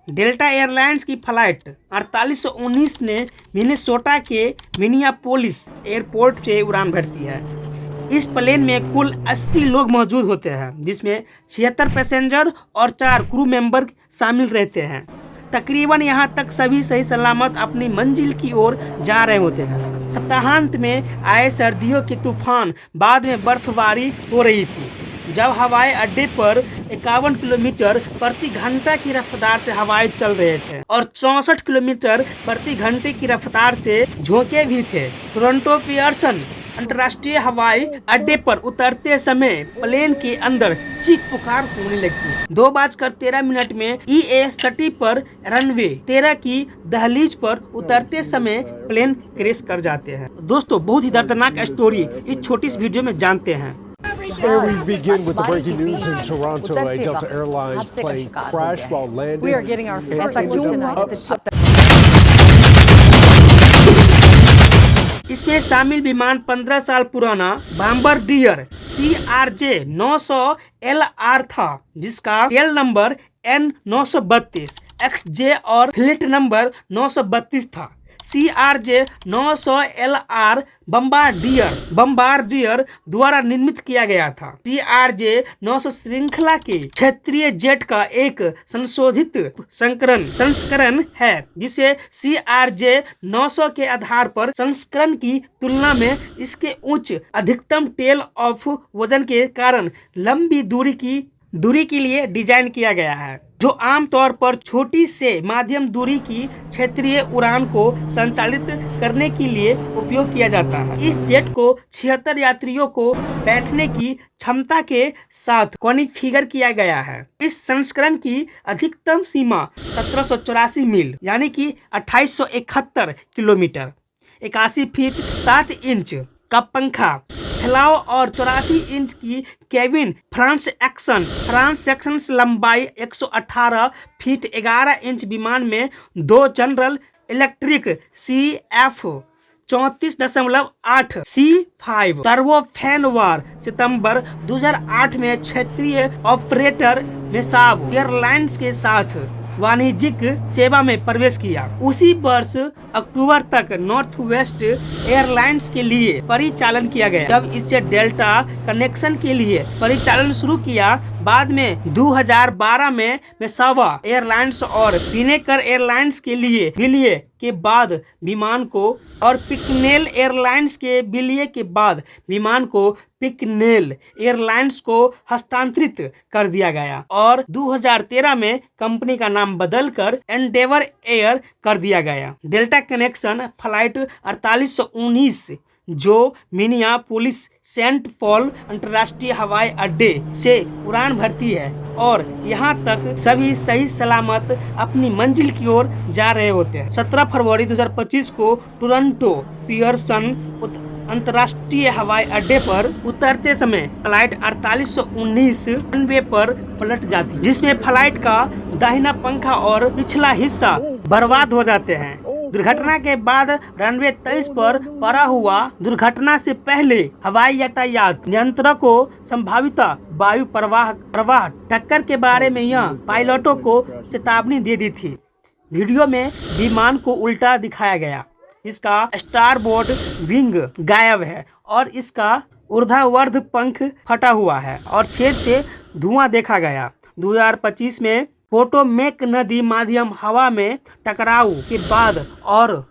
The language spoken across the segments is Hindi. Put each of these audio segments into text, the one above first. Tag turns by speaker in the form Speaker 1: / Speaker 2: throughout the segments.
Speaker 1: डेल्टा एयरलाइंस की फ्लाइट 4819 ने मिनेसोटा के मिनियापोलिस एयरपोर्ट से उड़ान भरती है। इस प्लेन में कुल 80 लोग मौजूद होते हैं, जिसमें 76 पैसेंजर और 4 क्रू मेंबर शामिल रहते हैं। तकरीबन यहाँ तक सभी सही सलामत अपनी मंजिल की ओर जा रहे होते हैं। सप्ताहांत में आए सर्दियों के तूफान बाद में बर्फबारी हो रही थी, जब हवाई अड्डे पर 51 किलोमीटर प्रति घंटा की रफ्तार से हवाएं चल रहे थे और 64 किलोमीटर प्रति घंटे की रफ्तार से झोंके भी थे। टोरंटो पियर्सन अंतर्राष्ट्रीय हवाई अड्डे पर उतरते समय प्लेन के अंदर चीख पुकार होने लगी। 2:13 में EA-60 पर रनवे 13 की दहलीज पर उतरते समय प्लेन क्रैश कर जाते हैं। दोस्तों, बहुत ही दर्दनाक स्टोरी इस छोटी सी वीडियो में जानते हैं।
Speaker 2: Here we begin with the breaking news in Toronto. A Delta Airlines plane crashed while landing.
Speaker 3: We are getting our first look tonight.
Speaker 1: इसमें शामिल विमान 15 साल पुराना बॉम्बार्डियर CRJ-900LR था, जिसका टेल नंबर N932 XJ और फ्लीट नंबर 932 था। CRJ-900LR बम्बार्डियर द्वारा निर्मित किया गया था। CRJ-900 श्रृंखला के क्षेत्रीय जेट का एक संशोधित संस्करण है, जिसे CRJ-900 के आधार पर संस्करण की तुलना में इसके उच्च अधिकतम टेल ऑफ वजन के कारण लंबी दूरी के लिए डिजाइन किया गया है, जो आमतौर पर छोटी से माध्यम दूरी की क्षेत्रीय उड़ान को संचालित करने के लिए उपयोग किया जाता है। इस जेट को 76 यात्रियों को बैठने की क्षमता के साथ कॉन्फ़िगर किया गया है। इस संस्करण की अधिकतम सीमा 1784 मील यानी कि 2871 किलोमीटर, 81 फीट 7 इंच का पंखा फैलाव और 84 इंच की केबिन फ्रंट सेक्शन लंबाई 118 फीट 11 इंच विमान में 2 General Electric CF 34.8 C5 turbofan सितंबर 2008 में क्षेत्रीय ऑपरेटर मेसाब एयरलाइंस के साथ वाणिज्यिक सेवा में प्रवेश किया। उसी वर्ष अक्टूबर तक नॉर्थ वेस्ट एयरलाइंस के लिए परिचालन किया गया, जब इससे डेल्टा कनेक्शन के लिए परिचालन शुरू किया। बाद में 2012 में मेसाबा एयरलाइंस और पिनेकर एयरलाइंस के लिए के बाद विमान को और पिकनेल एयरलाइंस के विलय के बाद विमान को पिकनेल एयरलाइंस को हस्तांतरित कर दिया गया और 2013 में कंपनी का नाम बदलकर एंडेवर एयर कर दिया गया। डेल्टा कनेक्शन फ्लाइट 4819 जो मिनियापोलिस सेंट पॉल अंतर्राष्ट्रीय हवाई अड्डे से उड़ान भरती है और यहाँ तक सभी सही सलामत अपनी मंजिल की ओर जा रहे होते हैं। 17 फरवरी 2025 को टोरंटो पियर्सन अंतर्राष्ट्रीय हवाई अड्डे पर उतरते समय फ्लाइट 4819 रनवे पर पलट जाती, जिसमें फ्लाइट का दाहिना पंखा और पिछला हिस्सा बर्बाद हो जाते हैं। दुर्घटना के बाद रनवे 23 पर पड़ा हुआ दुर्घटना से पहले हवाई यातायात नियंत्रक को संभावित वायु प्रवाह टक्कर के बारे में यह पायलटों को चेतावनी दे दी थी। वीडियो में विमान को उल्टा दिखाया गया, जिसका स्टारबोर्ड विंग गायब है और इसका ऊर्ध्वाधर पंख फटा हुआ है और छेद से धुआं देखा गया। 2025 में पोटोमेक नदी माध्यम हवा में टकराव के बाद और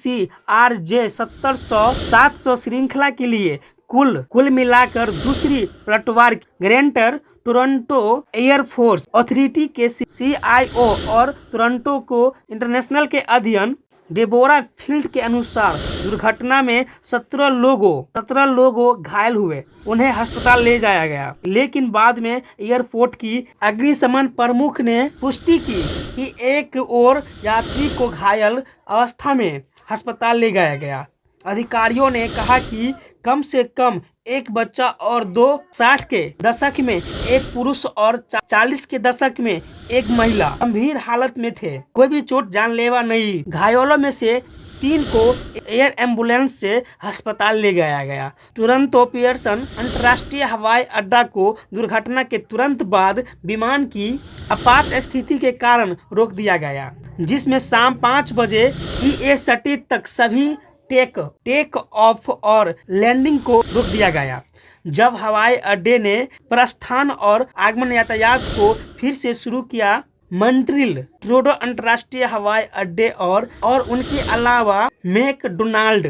Speaker 1: CRJ-700 श्रृंखला के लिए कुल मिलाकर दूसरी पलटवार ग्रेटर टोरंटो एयरफोर्स अथॉरिटी के CIO और टोरंटो को इंटरनेशनल के अध्ययन डेबोरा फील्ड के अनुसार दुर्घटना में 17 लोगों घायल हुए। उन्हें अस्पताल ले जाया गया, लेकिन बाद में एयरपोर्ट की अग्निशमन प्रमुख ने पुष्टि की कि एक और यात्री को घायल अवस्था में अस्पताल ले जाया गया। अधिकारियों ने कहा कि कम से कम एक बच्चा और 2 60 के दशक में एक पुरुष और 40 के दशक में एक महिला गंभीर हालत में थे। कोई भी चोट जानलेवा नहीं। घायलों में से 3 को एयर एम्बुलेंस से अस्पताल ले गया गया। तुरंतो पियर्सन अंतर्राष्ट्रीय हवाई अड्डा को दुर्घटना के तुरंत बाद विमान की आपात स्थिति के कारण रोक दिया गया, जिसमें शाम 5 बजे EST तक सभी टेक ऑफ और लैंडिंग को रोक दिया गया। जब हवाई अड्डे ने प्रस्थान और आगमन यातायात को फिर से शुरू किया, मॉन्ट्रियल ट्रूडो अंतर्राष्ट्रीय हवाई अड्डे और उनके अलावा मैकडोनाल्ड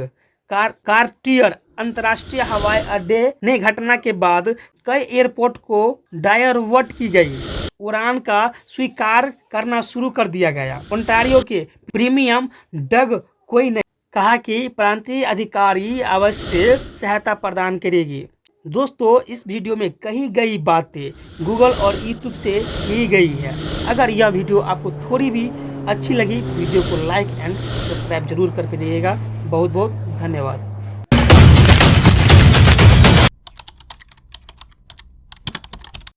Speaker 1: कार्टियर अंतर्राष्ट्रीय हवाई अड्डे ने घटना के बाद कई एयरपोर्ट को डायवर्ट की गई उड़ान का स्वीकार करना शुरू कर दिया गया। ओंटारियो के प्रीमियम डग कोई ने कहा कि प्रांतीय अधिकारी अवश्य सहायता प्रदान करेगी। दोस्तों, इस वीडियो में कही गई बातें गूगल और यूट्यूब से ली गई है। अगर यह वीडियो आपको थोड़ी भी अच्छी लगी तो वीडियो को लाइक एंड सब्सक्राइब जरूर करके जाइएगा। बहुत बहुत धन्यवाद।